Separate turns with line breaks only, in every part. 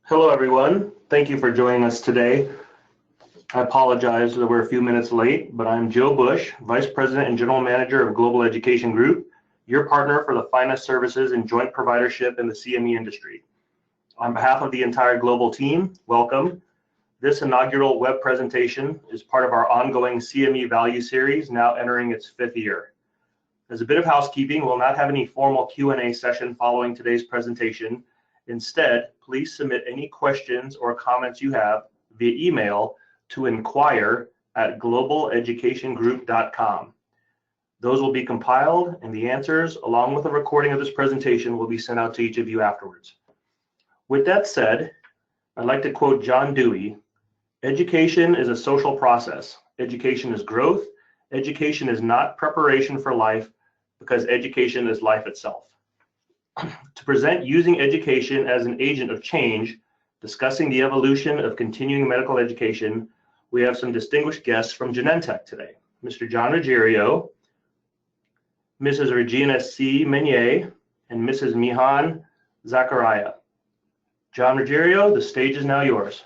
Hello, everyone. Thank you for joining us today. I apologize that we're a few minutes late, but I'm Joe Bush, Vice President and General Manager of Global Education Group, your partner for the finest services and joint providership in the CME industry. On behalf of the entire global team, welcome. This inaugural web presentation is part of our ongoing CME Value Series, now entering its 5th year. As a bit of housekeeping, we'll not have any formal Q&A session following today's presentation. Instead, please submit any questions or comments you have via email to inquire@globaleducationgroup.com. Those will be compiled, and the answers, along with a recording of this presentation, will be sent out to each of you afterwards. With that said, I'd like to quote John Dewey: "Education is a social process. Education is growth. Education is not preparation for life, because education is life itself." To present using education as an agent of change, discussing the evolution of continuing medical education, we have some distinguished guests from Genentech today. Mr. John Ruggiero, Mrs. Regina C. Meunier, and Mrs. Mihan Zakaria. John Ruggiero, the stage is now yours.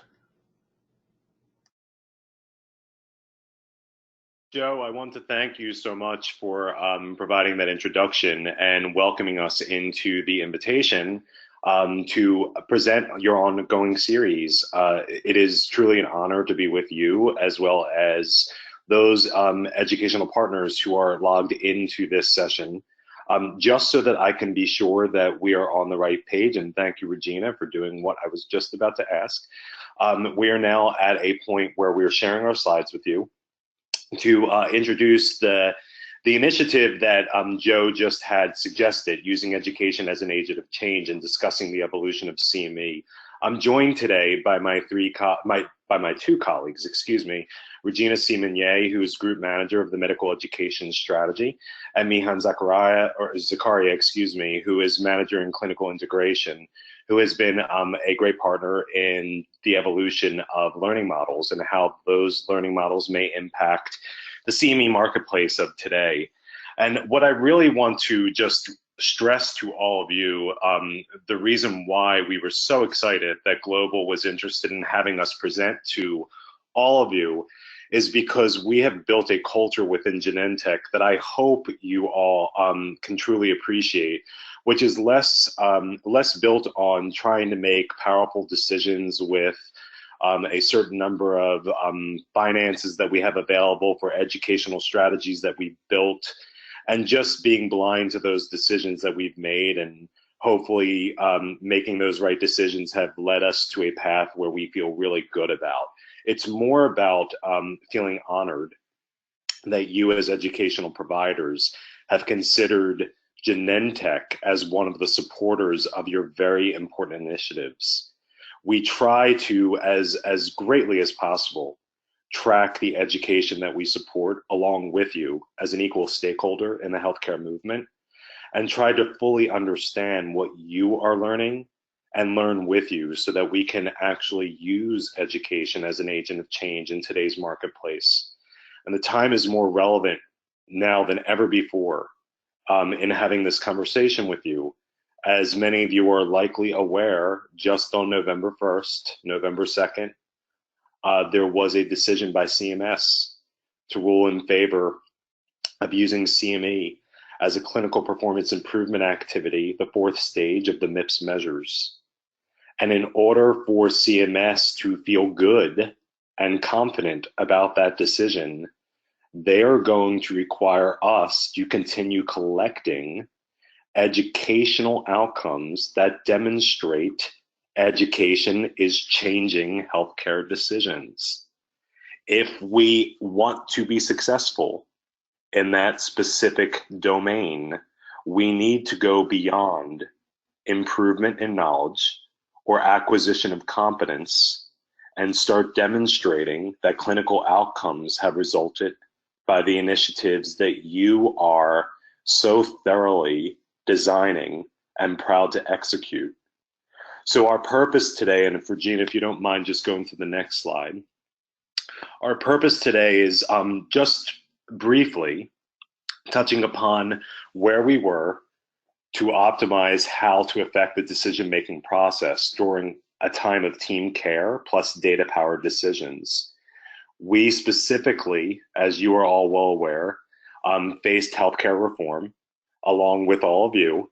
Joe, I want to thank you so much for providing that introduction and welcoming us into the invitation to present your ongoing series. It is truly an honor to be with you, as well as those educational partners who are logged into this session. Just so that I can be sure that we are on the right page, and thank you, Regina, for doing what I was just about to ask. We are now at a point where we're sharing our slides with you to introduce the initiative that Joe just had suggested, using education as an agent of change and discussing the evolution of CME. I'm joined today by my two colleagues, Regina C. Meunier, who is Group Manager of the Medical Education Strategy, and Mihan Zakaria, who is Manager in Clinical Integration, who has been a great partner in the evolution of learning models and how those learning models may impact the CME marketplace of today. And what I really want to just stress to all of you, the reason why we were so excited that Global was interested in having us present to all of you is because we have built a culture within Genentech that I hope you all can truly appreciate, which is less built on trying to make powerful decisions with a certain number of finances that we have available for educational strategies that we've built, and just being blind to those decisions that we've made, and hopefully making those right decisions have led us to a path where we feel really good about. It's more about feeling honored that you as educational providers have considered Genentech as one of the supporters of your very important initiatives. We try to, as greatly as possible, track the education that we support along with you as an equal stakeholder in the healthcare movement, and try to fully understand what you are learning and learn with you so that we can actually use education as an agent of change in today's marketplace. And the time is more relevant now than ever before in having this conversation with you. As many of you are likely aware, just on November 1st, November 2nd, there was a decision by CMS to rule in favor of using CME as a clinical performance improvement activity, the fourth stage of the MIPS measures. And in order for CMS to feel good and confident about that decision, they are going to require us to continue collecting educational outcomes that demonstrate education is changing healthcare decisions. If we want to be successful in that specific domain, we need to go beyond improvement in knowledge or acquisition of competence and start demonstrating that clinical outcomes have resulted by the initiatives that you are so thoroughly designing and proud to execute. So our purpose today, and if Regina, if you don't mind just going to the next slide, our purpose today is just briefly touching upon where we were to optimize how to affect the decision-making process during a time of team care plus data-powered decisions. We specifically, as you are all well aware, faced healthcare reform along with all of you,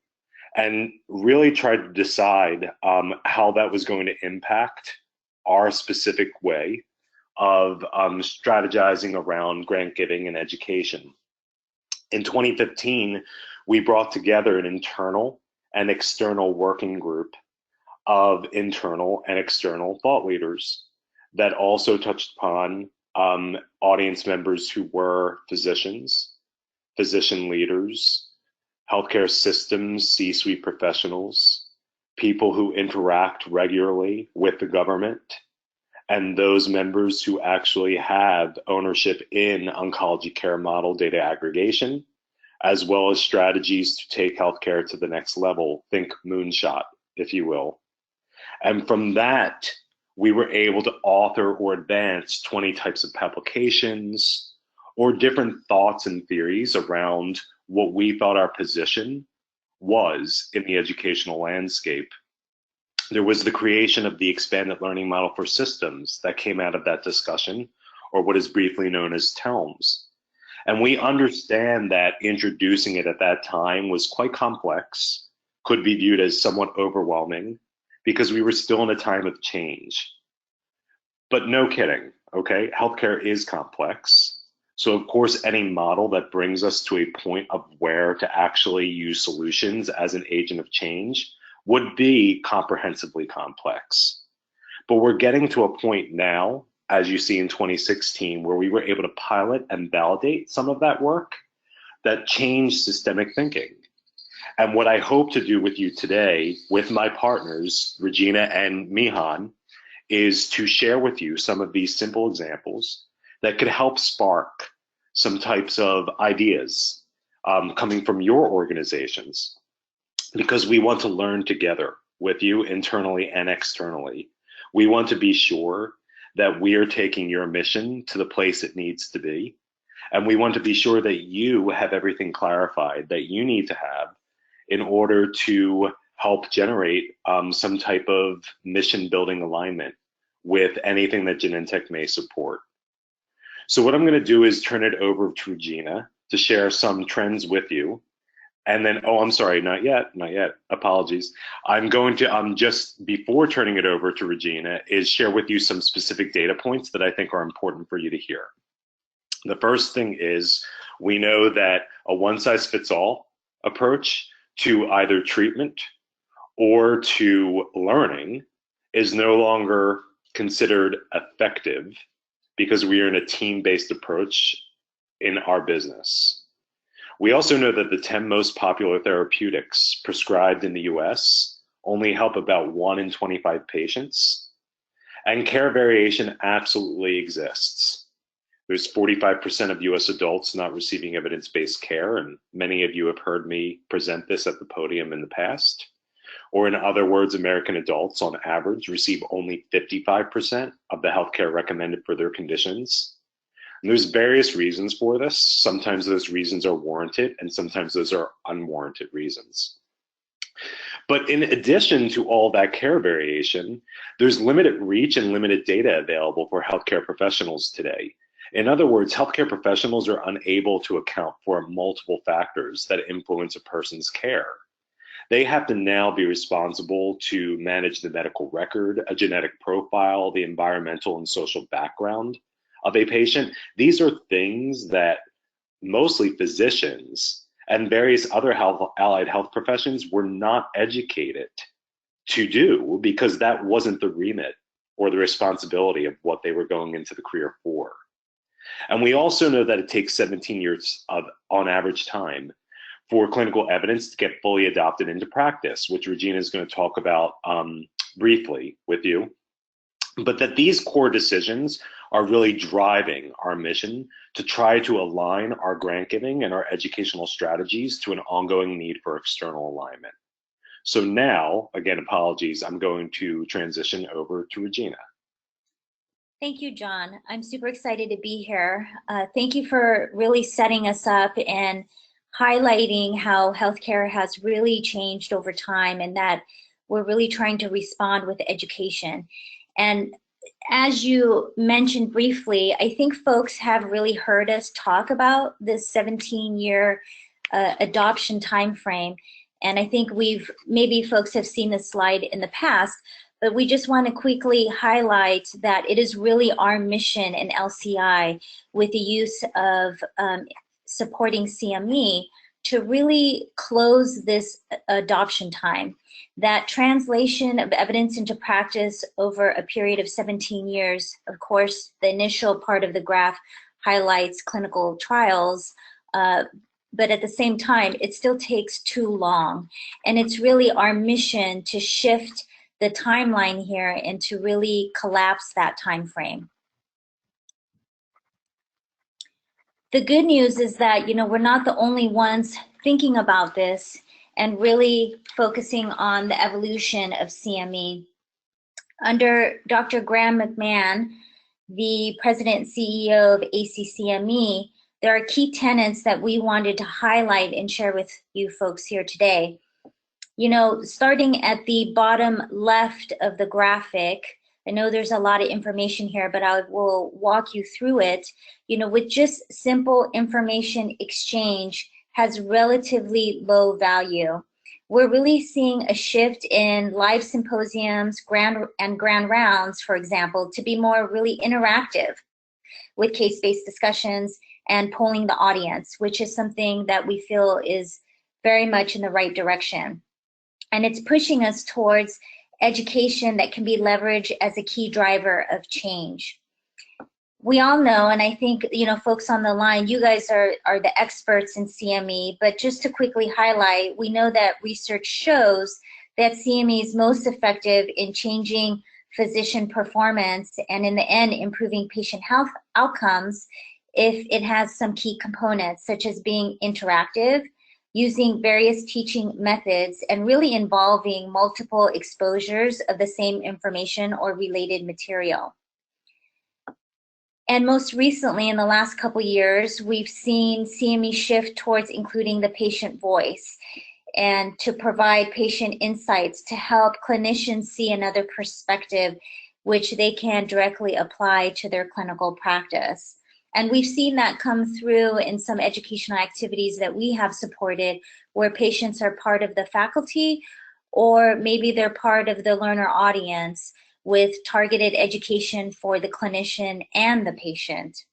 and really tried to decide how that was going to impact our specific way of strategizing around grant giving and education. In 2015, we brought together an internal and external working group of internal and external thought leaders that also touched upon audience members who were physicians, physician leaders, healthcare systems, C-suite professionals, people who interact regularly with the government, and those members who actually have ownership in oncology care model data aggregation, as well as strategies to take healthcare to the next level, think moonshot, if you will. And from that, we were able to author or advance 20 types of publications or different thoughts and theories around what we thought our position was in the educational landscape. There was the creation of the expanded learning model for systems that came out of that discussion, or what is briefly known as TELMS. And we understand that introducing it at that time was quite complex, could be viewed as somewhat overwhelming, because we were still in a time of change. But no kidding, okay? Healthcare is complex. So of course, any model that brings us to a point of where to actually use solutions as an agent of change would be comprehensively complex. But we're getting to a point now, as you see in 2016, where we were able to pilot and validate some of that work that changed systemic thinking. And what I hope to do with you today, with my partners, Regina and Mihan, is to share with you some of these simple examples that could help spark some types of ideas coming from your organizations, because we want to learn together with you internally and externally. We want to be sure that we are taking your mission to the place it needs to be. And we want to be sure that you have everything clarified that you need to have in order to help generate some type of mission building alignment with anything that Genentech may support. So what I'm going to do is turn it over to Regina to share some trends with you. And then, oh, I'm sorry, not yet, apologies. I'm going to, just before turning it over to Regina, is share with you some specific data points that I think are important for you to hear. The first thing is, we know that a one-size-fits-all approach to either treatment or to learning is no longer considered effective because we are in a team-based approach in our business. We also know that the 10 most popular therapeutics prescribed in the US only help about 1 in 25 patients, and care variation absolutely exists. There's 45% of US adults not receiving evidence-based care, and many of you have heard me present this at the podium in the past. Or in other words, American adults on average receive only 55% of the healthcare recommended for their conditions. And there's various reasons for this. Sometimes those reasons are warranted, and sometimes those are unwarranted reasons. But in addition to all that care variation, there's limited reach and limited data available for healthcare professionals today. In other words, healthcare professionals are unable to account for multiple factors that influence a person's care. They have to now be responsible to manage the medical record, a genetic profile, the environmental and social background of a patient. These are things that mostly physicians and various other allied health professions were not educated to do because that wasn't the remit or the responsibility of what they were going into the career for. And we also know that it takes 17 years of, on average, time for clinical evidence to get fully adopted into practice, which Regina is going to talk about briefly with you. But that these core decisions are really driving our mission to try to align our grant giving and our educational strategies to an ongoing need for external alignment. So now, again, apologies, I'm going to transition over to Regina.
Thank you, John. I'm super excited to be here. Thank you for really setting us up and highlighting how healthcare has really changed over time and that we're really trying to respond with education. And as you mentioned briefly, I think folks have really heard us talk about this 17-year adoption timeframe. And I think maybe folks have seen this slide in the past, but we just want to quickly highlight that it is really our mission in LCI with the use of supporting CME to really close this adoption time. That translation of evidence into practice over a period of 17 years, of course, the initial part of the graph highlights clinical trials, but at the same time, it still takes too long. And it's really our mission to shift the timeline here and to really collapse that time frame. The good news is that, we're not the only ones thinking about this and really focusing on the evolution of CME. Under Dr. Graham McMahon, the president and CEO of ACCME, there are key tenets that we wanted to highlight and share with you folks here today. Starting at the bottom left of the graphic, I know there's a lot of information here, but I will walk you through it. With just simple information exchange has relatively low value. We're really seeing a shift in live symposiums, grand rounds, for example, to be more really interactive with case-based discussions and polling the audience, which is something that we feel is very much in the right direction. And it's pushing us towards education that can be leveraged as a key driver of change. We all know, and I think, folks on the line, you guys are the experts in CME, but just to quickly highlight, we know that research shows that CME is most effective in changing physician performance and in the end, improving patient health outcomes if it has some key components, such as being interactive, using various teaching methods, and really involving multiple exposures of the same information or related material. And most recently, in the last couple years, we've seen CME shift towards including the patient voice and to provide patient insights to help clinicians see another perspective which they can directly apply to their clinical practice. And we've seen that come through in some educational activities that we have supported where patients are part of the faculty or maybe they're part of the learner audience with targeted education for the clinician and the patient.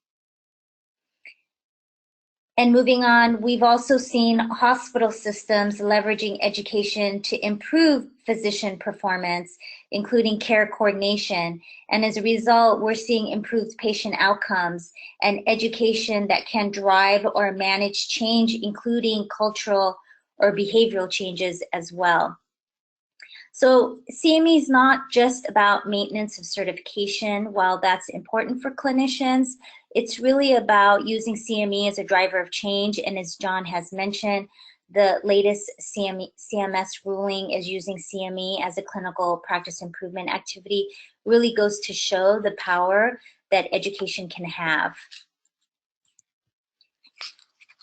And moving on, we've also seen hospital systems leveraging education to improve physician performance, including care coordination. And as a result, we're seeing improved patient outcomes and education that can drive or manage change, including cultural or behavioral changes as well. So CME is not just about maintenance of certification. While that's important for clinicians, it's really about using CME as a driver of change. And as John has mentioned, the latest CMS ruling is using CME as a clinical practice improvement activity, really goes to show the power that education can have.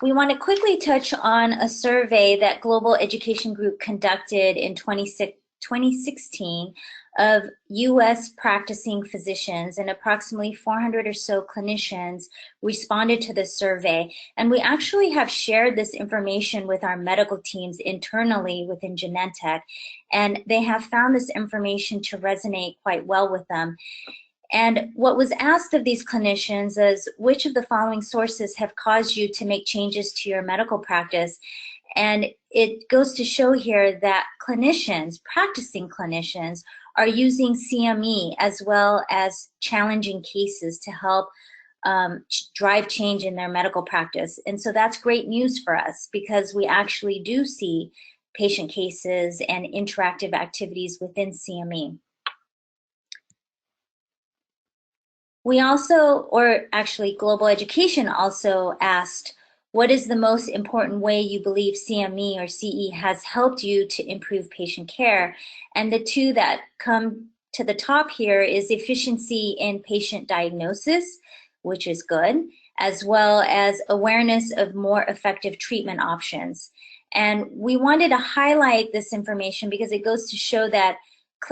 We want to quickly touch on a survey that Global Education Group conducted in 2016 2016 of US practicing physicians, and approximately 400 or so clinicians responded to the survey. And we actually have shared this information with our medical teams internally within Genentech, and they have found this information to resonate quite well with them. And what was asked of these clinicians is, which of the following sources have caused you to make changes to your medical practice? And it goes to show here that clinicians, practicing clinicians, are using CME as well as challenging cases to help drive change in their medical practice. And so that's great news for us, because we actually do see patient cases and interactive activities within CME. We also, or actually Global Education also asked, what is the most important way you believe CME or CE has helped you to improve patient care? And the two that come to the top here is efficiency in patient diagnosis, which is good, as well as awareness of more effective treatment options. And we wanted to highlight this information because it goes to show that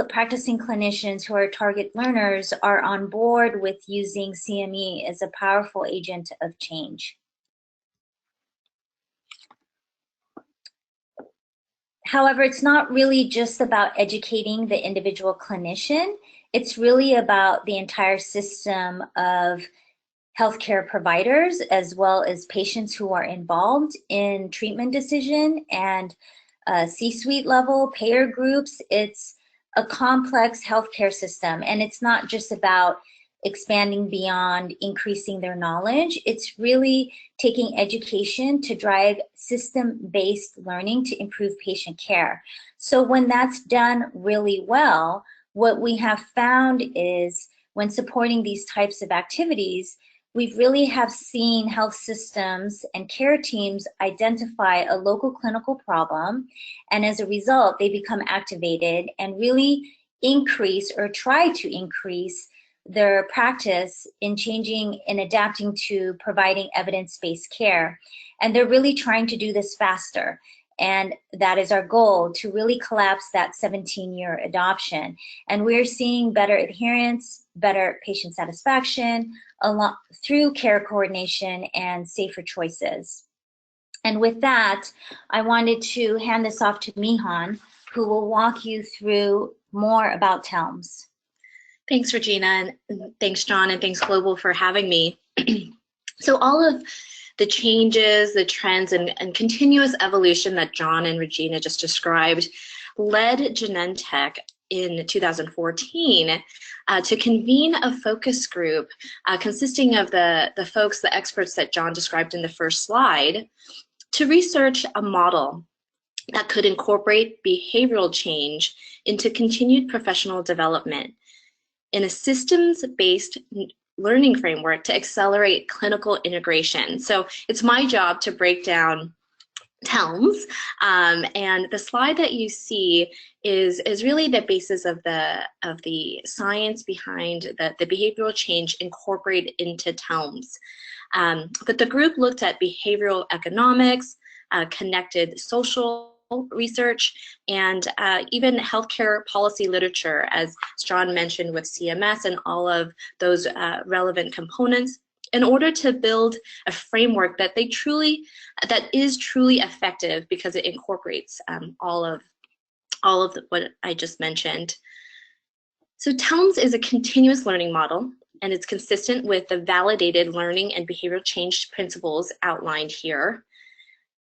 practicing clinicians who are target learners are on board with using CME as a powerful agent of change. However, it's not really just about educating the individual clinician. It's really about the entire system of healthcare providers as well as patients who are involved in treatment decision and C-suite level payer groups. It's a complex healthcare system, and it's not just about expanding beyond increasing their knowledge. It's really taking education to drive system-based learning to improve patient care. So when that's done really well, what we have found is when supporting these types of activities, we really have seen health systems and care teams identify a local clinical problem, and as a result, they become activated and really increase or try to increase their practice in changing and adapting to providing evidence-based care. And they're really trying to do this faster. And that is our goal, to really collapse that 17-year adoption. And we're seeing better adherence, better patient satisfaction, through care coordination and safer choices. And with that, I wanted to hand this off to Mihan, who will walk you through more about TELMS.
Thanks, Regina, and thanks, John, and thanks, Global, for having me. So all of the changes, the trends, and continuous evolution that John and Regina just described led Genentech in 2014 to convene a focus group consisting of the folks, the experts that John described in the first slide, to research a model that could incorporate behavioral change into continued professional development in a systems-based learning framework to accelerate clinical integration. So it's my job to break down TELMS, and the slide that you see is really the basis of the science behind the behavioral change incorporated into TELMS. But the group looked at behavioral economics, connected social research, and even healthcare policy literature, as John mentioned, with CMS and all of those relevant components, in order to build a framework that is truly effective, because it incorporates all of what I just mentioned. So TELMS is a continuous learning model, and it's consistent with the validated learning and behavioral change principles outlined here,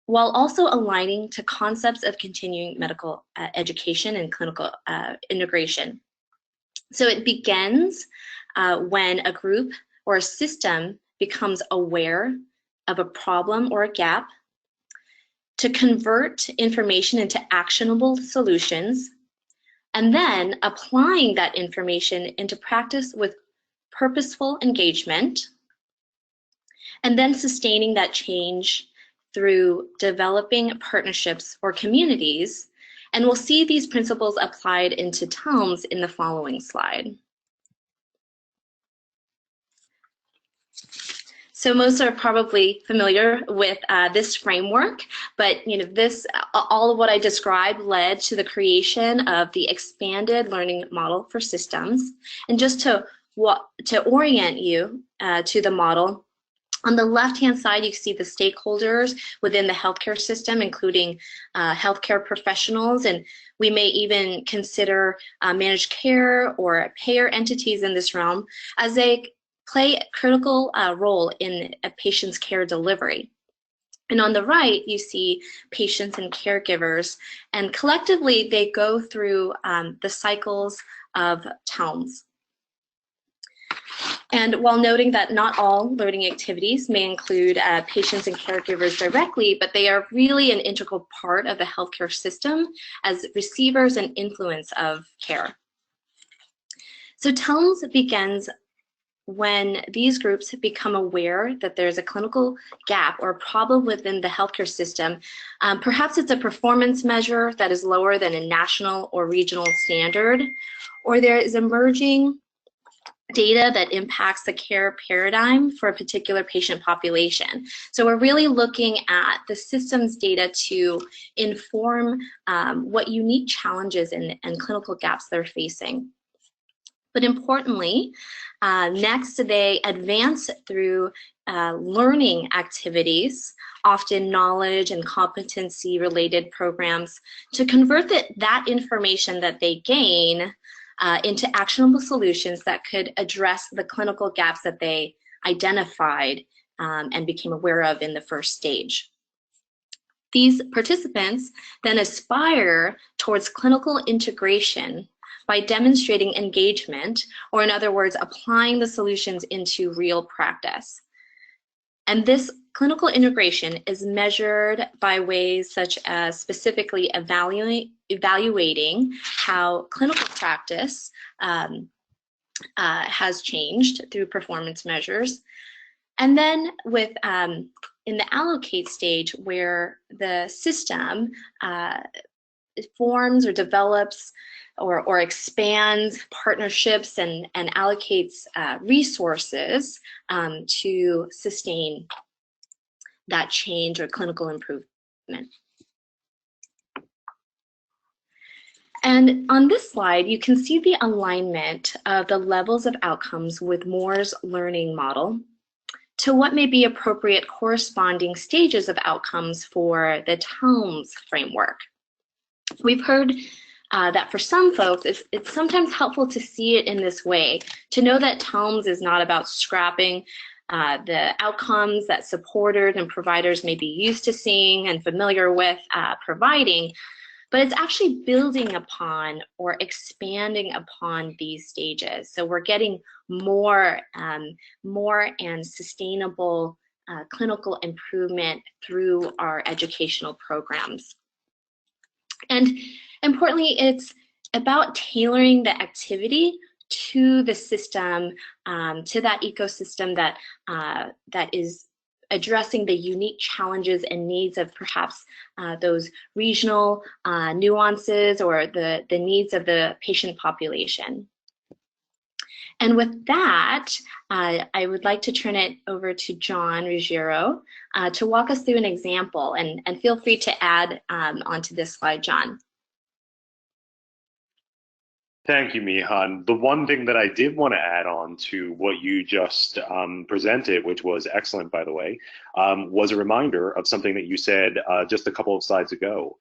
while also aligning to concepts of continuing medical education and clinical integration. So it begins when a group or a system becomes aware of a problem or a gap, to convert information into actionable solutions, and then applying that information into practice with purposeful engagement, and then sustaining that change through developing partnerships or communities. And we'll see these principles applied into TELMS in the following slide. So most are probably familiar with this framework, but all of what I described led to the creation of the expanded learning model for systems. And just to orient you to the model, on the left-hand side, you see the stakeholders within the healthcare system, including healthcare professionals, and we may even consider managed care or payer entities in this realm, as they play a critical role in a patient's care delivery. And on the right, you see patients and caregivers, and collectively they go through the cycles of TALMS. And while noting that not all learning activities may include patients and caregivers directly, but they are really an integral part of the healthcare system as receivers and influence of care. So TALMS begins when these groups become aware that there's a clinical gap or problem within the healthcare system. Perhaps it's a performance measure that is lower than a national or regional standard, or there is emerging data that impacts the care paradigm for a particular patient population. So we're really looking at the systems data to inform what unique challenges and clinical gaps they're facing. But importantly, next they advance through learning activities, often knowledge and competency related programs, to convert that information that they gain into actionable solutions that could address the clinical gaps that they identified and became aware of in the first stage. These participants then aspire towards clinical integration by demonstrating engagement, or in other words, applying the solutions into real practice. And this clinical integration is measured by ways such as specifically evaluating how clinical practice has changed through performance measures. And then with in the allocate stage, where the system forms or develops or expands partnerships and allocates resources to sustain that change or clinical improvement. And on this slide, you can see the alignment of the levels of outcomes with Moore's learning model to what may be appropriate corresponding stages of outcomes for the TALMS framework. We've heard that for some folks, it's sometimes helpful to see it in this way, to know that TALMS is not about scrapping the outcomes that supporters and providers may be used to seeing and familiar with providing, but it's actually building upon or expanding upon these stages. So we're getting more and sustainable clinical improvement through our educational programs. And importantly, it's about tailoring the activity to the system, to that ecosystem that is addressing the unique challenges and needs of perhaps those regional nuances or the needs of the patient population. And with that, I would like to turn it over to John Ruggiero to walk us through an example, and feel free to add onto this slide, John.
Thank you, Mihan. The one thing that I did want to add on to what you just presented, which was excellent, by the way, was a reminder of something that you said just a couple of slides ago,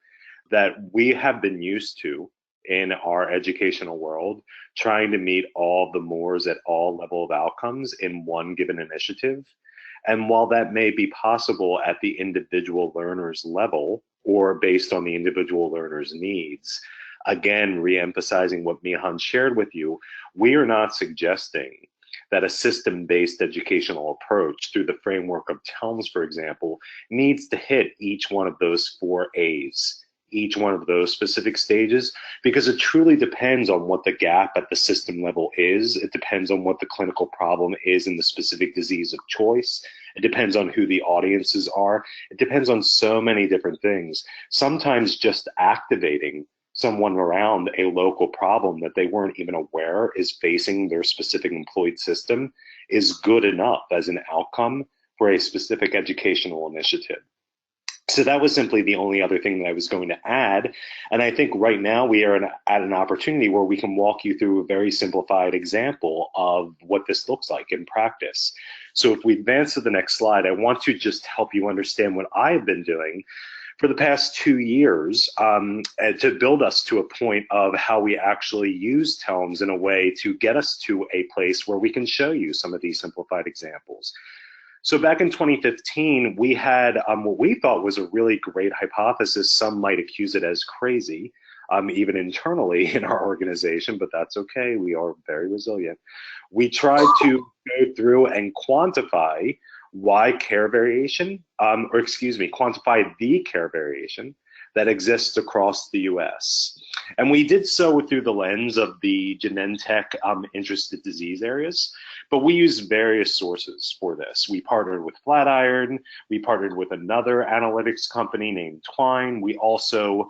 that we have been used to in our educational world, trying to meet all the Moores at all level of outcomes in one given initiative. And while that may be possible at the individual learner's level or based on the individual learner's needs, again, re-emphasizing what Mihan shared with you, we are not suggesting that a system-based educational approach through the framework of TALMS, for example, needs to hit each one of those 4 A's, each one of those specific stages, because it truly depends on what the gap at the system level is. It depends on what the clinical problem is in the specific disease of choice. It depends on who the audiences are. It depends on so many different things. Sometimes just activating someone around a local problem that they weren't even aware is facing their specific employed system is good enough as an outcome for a specific educational initiative. So that was simply the only other thing that I was going to add. And I think right now we are at an opportunity where we can walk you through a very simplified example of what this looks like in practice. So if we advance to the next slide, I want to just help you understand what I've been doing for the past 2 years to build us to a point of how we actually use TELMS in a way to get us to a place where we can show you some of these simplified examples. So back in 2015, we had what we thought was a really great hypothesis. Some might accuse it as crazy, even internally in our organization, but that's okay. We are very resilient. We tried to go through and quantify quantify the care variation that exists across the US. And we did so through the lens of the Genentech interested disease areas, but we used various sources for this. We partnered with Flatiron, we partnered with another analytics company named Twine. We also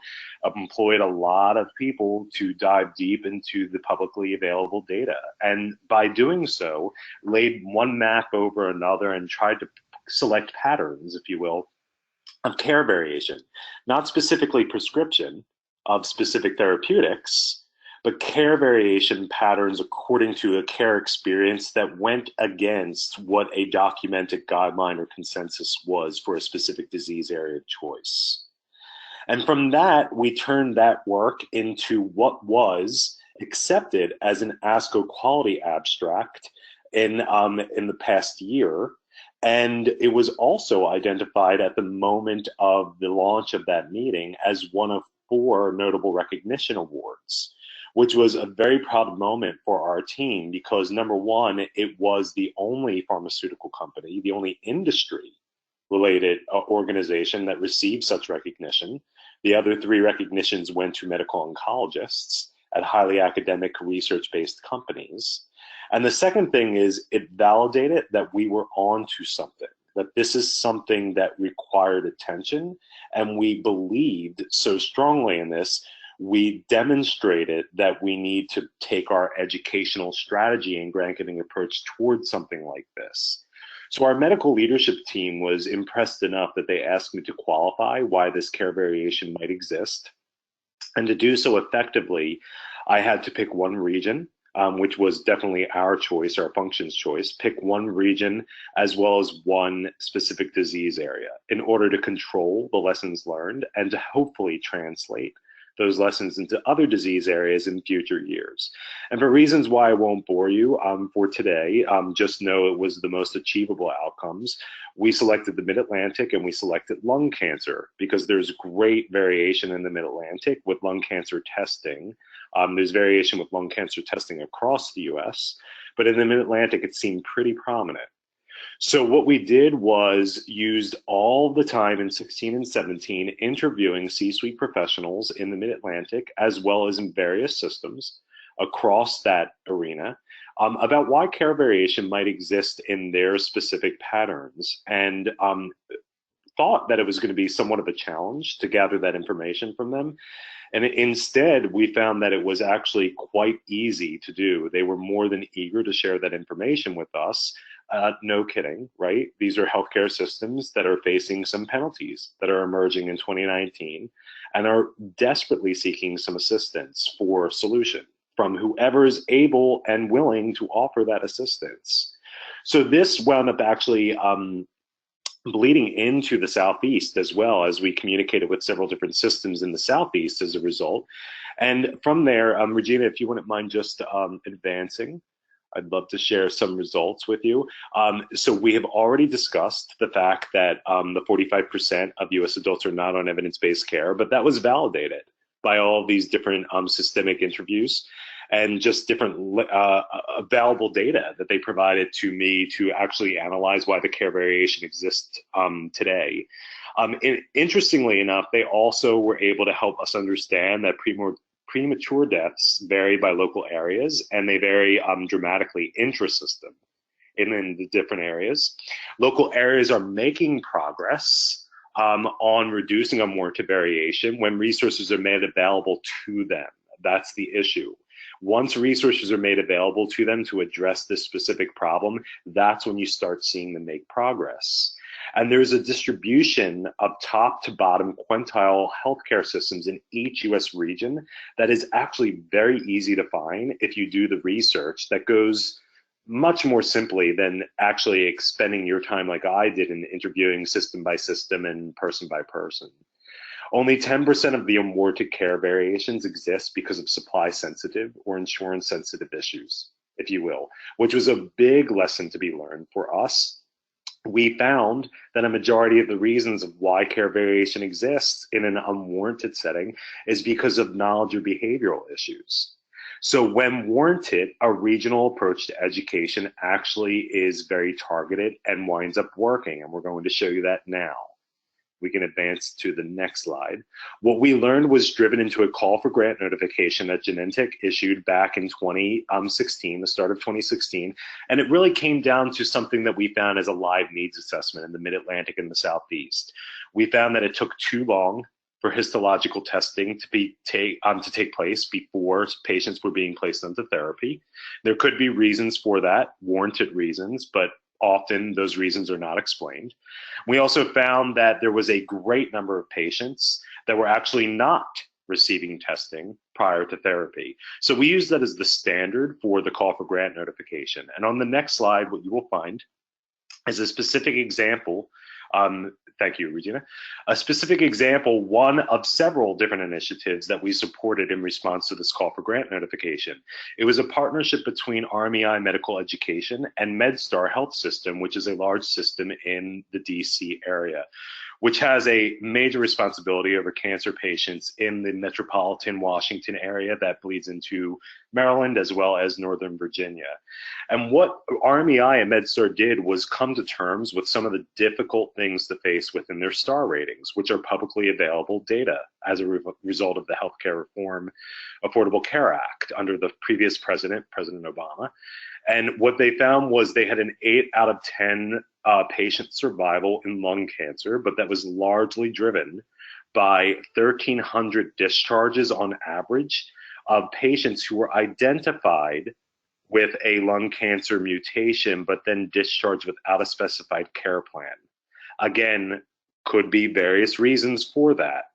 employed a lot of people to dive deep into the publicly available data. And by doing so, laid one map over another and tried to select patterns, if you will, of care variation, not specifically prescription of specific therapeutics, but care variation patterns according to a care experience that went against what a documented guideline or consensus was for a specific disease area of choice. And from that, we turned that work into what was accepted as an ASCO quality abstract in the past year. And it was also identified at the moment of the launch of that meeting as one of 4 notable recognition awards, which was a very proud moment for our team because, number one, it was the only pharmaceutical company, the only industry-related organization that received such recognition. The other 3 recognitions went to medical oncologists at highly academic research-based companies. And the second thing is it validated that we were on to something, that this is something that required attention, and we believed so strongly in this, we demonstrated that we need to take our educational strategy and grant giving approach towards something like this. So our medical leadership team was impressed enough that they asked me to qualify why this care variation might exist. And to do so effectively, I had to pick one region, which was definitely our choice, our functions choice, pick one region as well as one specific disease area in order to control the lessons learned and to hopefully translate those lessons into other disease areas in future years. And for reasons why I won't bore you for today, just know it was the most achievable outcomes. We selected the Mid-Atlantic and we selected lung cancer because there's great variation in the Mid-Atlantic with lung cancer testing. There's variation with lung cancer testing across the US, but in the Mid-Atlantic it seemed pretty prominent. So what we did was used all the time in 16 and 17 interviewing C-suite professionals in the Mid-Atlantic as well as in various systems across that arena about why care variation might exist in their specific patterns, and thought that it was going to be somewhat of a challenge to gather that information from them. And instead, we found that it was actually quite easy to do. They were more than eager to share that information with us. No kidding, right? These are healthcare systems that are facing some penalties that are emerging in 2019 and are desperately seeking some assistance for solution from whoever is able and willing to offer that assistance. So this wound up actually bleeding into the Southeast as well, as we communicated with several different systems in the Southeast as a result. And from there, Regina, if you wouldn't mind just advancing, I'd love to share some results with you. So we have already discussed the fact that the 45% of US adults are not on evidence-based care, but that was validated by all of these different systemic interviews and just different available data that they provided to me to actually analyze why the care variation exists today. Interestingly enough, they also were able to help us understand that premature deaths vary by local areas, and they vary dramatically intra-system in the different areas. Local areas are making progress on reducing unwarranted variation when resources are made available to them. That's the issue. Once resources are made available to them to address this specific problem, that's when you start seeing them make progress. And there's a distribution of top to bottom quintile healthcare systems in each US region that is actually very easy to find if you do the research, that goes much more simply than actually expending your time like I did in interviewing system by system and person by person. Only 10% of the awarded care variations exist because of supply sensitive or insurance sensitive issues, if you will, which was a big lesson to be learned for us. We found that a majority of the reasons of why care variation exists in an unwarranted setting is because of knowledge or behavioral issues. So when warranted, a regional approach to education actually is very targeted and winds up working, and we're going to show you that now. We can advance to the next slide. What we learned was driven into a call for grant notification that Genentech issued back in 2016, the start of 2016. And it really came down to something that we found as a live needs assessment in the Mid-Atlantic and the Southeast. We found that it took too long for histological testing to take place before patients were being placed into therapy. There could be reasons for that, warranted reasons, but often those reasons are not explained. We also found that there was a great number of patients that were actually not receiving testing prior to therapy. So we use that as the standard for the call for grant notification. And on the next slide, what you will find is a specific example. Thank you, Regina. A specific example, one of several different initiatives that we supported in response to this call for grant notification. It was a partnership between RMEI Medical Education and MedStar Health System, which is a large system in the DC area, which has a major responsibility over cancer patients in the metropolitan Washington area that bleeds into Maryland as well as Northern Virginia. And what RMEI and MedStar did was come to terms with some of the difficult things to face within their STAR ratings, which are publicly available data as a result of the Healthcare Reform Affordable Care Act under the previous president, President Obama. And what they found was they had an 8 out of 10 patient survival in lung cancer, but that was largely driven by 1,300 discharges on average of patients who were identified with a lung cancer mutation, but then discharged without a specified care plan. Again, could be various reasons for that,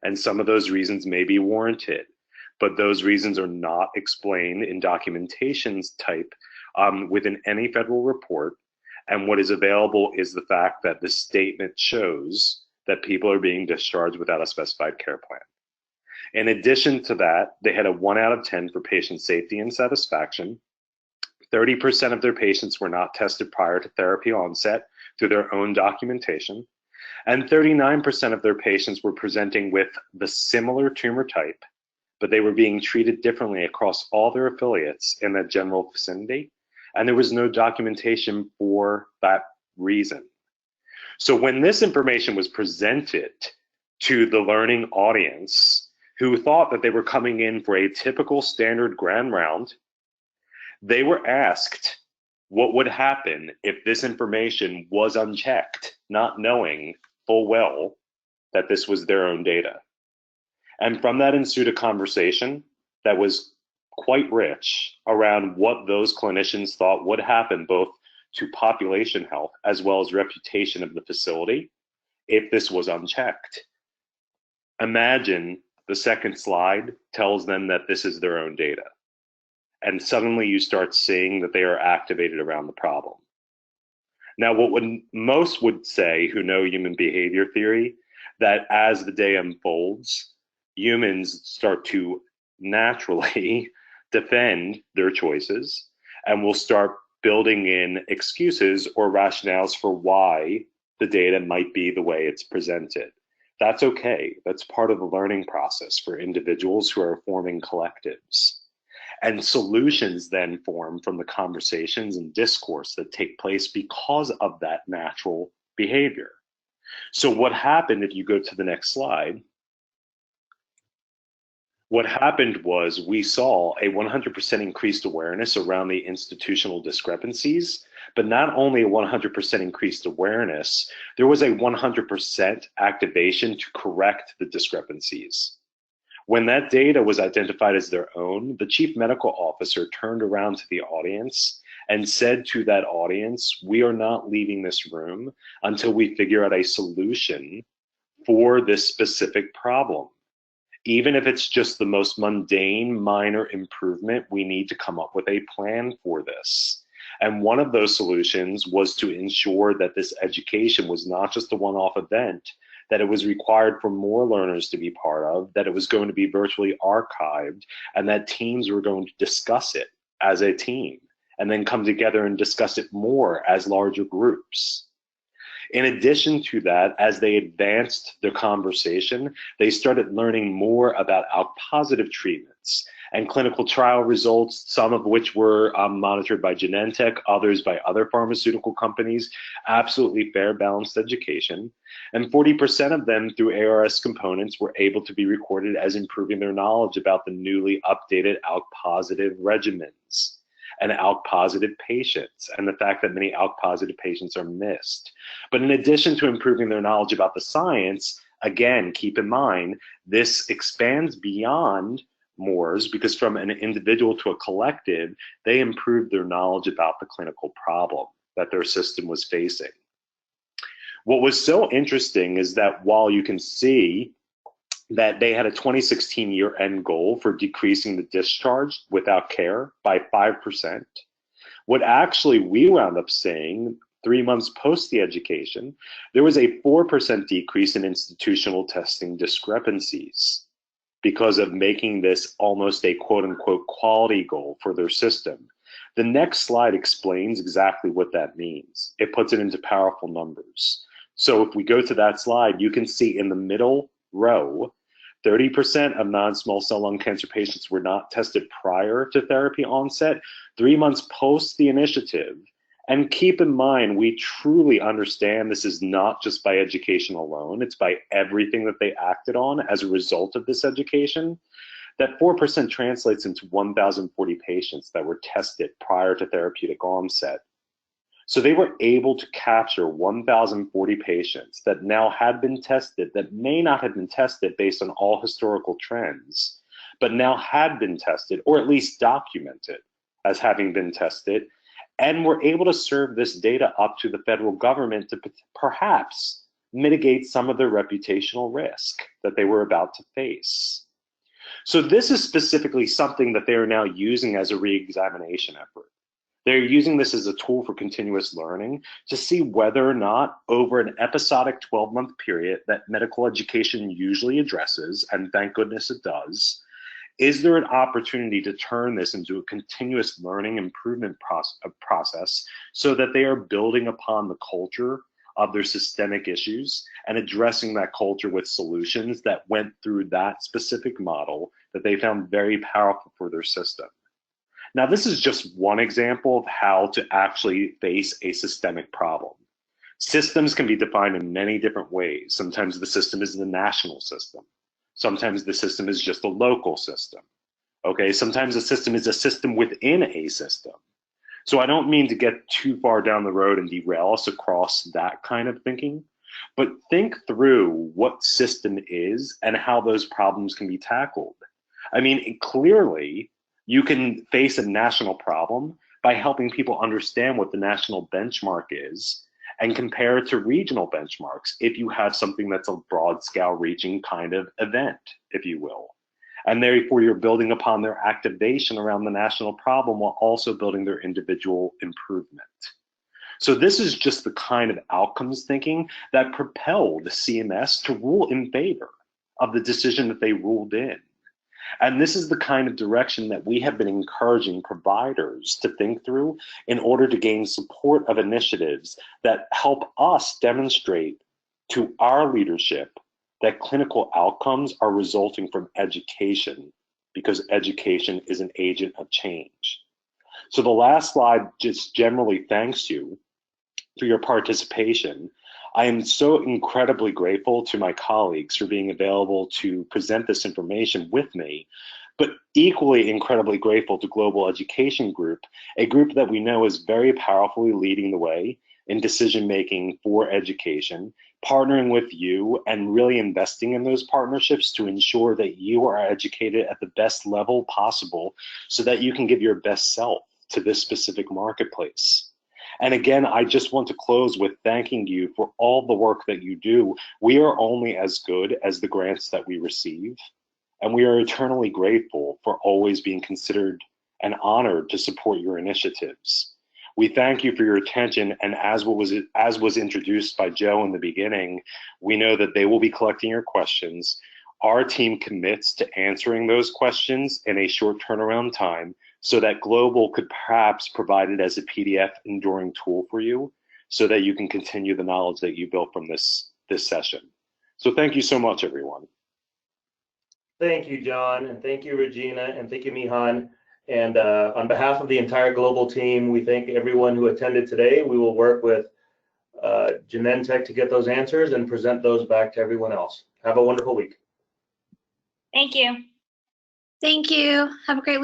and some of those reasons may be warranted, but those reasons are not explained in documentations type within any federal report. And what is available is the fact that the statement shows that people are being discharged without a specified care plan. In addition to that, they had a 1 out of 10 for patient safety and satisfaction. 30% of their patients were not tested prior to therapy onset through their own documentation. And 39% of their patients were presenting with the similar tumor type, but they were being treated differently across all their affiliates in that general vicinity. And there was no documentation for that reason. So when this information was presented to the learning audience, who thought that they were coming in for a typical standard grand round, they were asked what would happen if this information was unchecked, not knowing full well that this was their own data. And from that ensued a conversation that was quite rich around what those clinicians thought would happen both to population health as well as reputation of the facility if this was unchecked. Imagine the second slide tells them that this is their own data. And suddenly you start seeing that they are activated around the problem. Now, what most would say who know human behavior theory, that as the day unfolds, humans start to naturally defend their choices and will start building in excuses or rationales for why the data might be the way it's presented. That's okay. That's part of the learning process for individuals who are forming collectives. And solutions then form from the conversations and discourse that take place because of that natural behavior. So what happened, if you go to the next slide, what happened was we saw a 100% increased awareness around the institutional discrepancies, but not only a 100% increased awareness, there was a 100% activation to correct the discrepancies. When that data was identified as their own, the chief medical officer turned around to the audience and said to that audience, we are not leaving this room until we figure out a solution for this specific problem. Even if it's just the most mundane, minor improvement, we need to come up with a plan for this. And one of those solutions was to ensure that this education was not just a one-off event, that it was required for more learners to be part of, that it was going to be virtually archived, and that teams were going to discuss it as a team, and then come together and discuss it more as larger groups. In addition to that, as they advanced their conversation, they started learning more about ALK-positive treatments and clinical trial results, some of which were monitored by Genentech, others by other pharmaceutical companies, absolutely fair, balanced education. And 40% of them through ARS components were able to be recorded as improving their knowledge about the newly updated ALK-positive regimens and ALK-positive patients, and the fact that many ALK-positive patients are missed. But in addition to improving their knowledge about the science, again, keep in mind, this expands beyond MORS, because from an individual to a collective, they improved their knowledge about the clinical problem that their system was facing. What was so interesting is that while you can see that they had a 2016 year-end goal for decreasing the discharge without care by 5%. What actually we wound up seeing 3 months post the education, there was a 4% decrease in institutional testing discrepancies because of making this almost a quote-unquote quality goal for their system. The next slide explains exactly what that means. It puts it into powerful numbers. So if we go to that slide, you can see in the middle row, 30% of non-small cell lung cancer patients were not tested prior to therapy onset, 3 months post the initiative. And keep in mind, we truly understand this is not just by education alone, it's by everything that they acted on as a result of this education. That 4% translates into 1,040 patients that were tested prior to therapeutic onset. So they were able to capture 1,040 patients that now had been tested, that may not have been tested based on all historical trends, but now had been tested, or at least documented as having been tested, and were able to serve this data up to the federal government to perhaps mitigate some of their reputational risk that they were about to face. So this is specifically something that they are now using as a re-examination effort. They're using this as a tool for continuous learning to see whether or not over an episodic 12-month period that medical education usually addresses, and thank goodness it does, is there an opportunity to turn this into a continuous learning improvement process so that they are building upon the culture of their systemic issues and addressing that culture with solutions that went through that specific model that they found very powerful for their system. Now, this is just one example of how to actually face a systemic problem. Systems can be defined in many different ways. Sometimes the system is the national system. Sometimes the system is just a local system. Okay, sometimes the system is a system within a system. So I don't mean to get too far down the road and derail us across that kind of thinking, but think through what system is and how those problems can be tackled. I mean, clearly, you can face a national problem by helping people understand what the national benchmark is and compare it to regional benchmarks if you have something that's a broad scale reaching kind of event, if you will. And therefore you're building upon their activation around the national problem while also building their individual improvement. So this is just the kind of outcomes thinking that propelled CMS to rule in favor of the decision that they ruled in. And this is the kind of direction that we have been encouraging providers to think through in order to gain support of initiatives that help us demonstrate to our leadership that clinical outcomes are resulting from education, because education is an agent of change. So the last slide just generally thanks you for your participation. I am so incredibly grateful to my colleagues for being available to present this information with me, but equally incredibly grateful to Global Education Group, a group that we know is very powerfully leading the way in decision-making for education, partnering with you and really investing in those partnerships to ensure that you are educated at the best level possible so that you can give your best self to this specific marketplace. And again, I just want to close with thanking you for all the work that you do. We are only as good as the grants that we receive, and we are eternally grateful for always being considered and honored to support your initiatives. We thank you for your attention, and as was introduced by Joe in the beginning, we know that they will be collecting your questions. Our team commits to answering those questions in a short turnaround time so that Global could perhaps provide it as a PDF enduring tool for you so that you can continue the knowledge that you built from this session. So thank you so much, everyone.
Thank you, John, and thank you, Regina, and thank you, Mihan. And on behalf of the entire Global team, we thank everyone who attended today. We will work with Genentech to get those answers and present those back to everyone else. Have a wonderful week.
Thank you.
Thank you. Have a great week.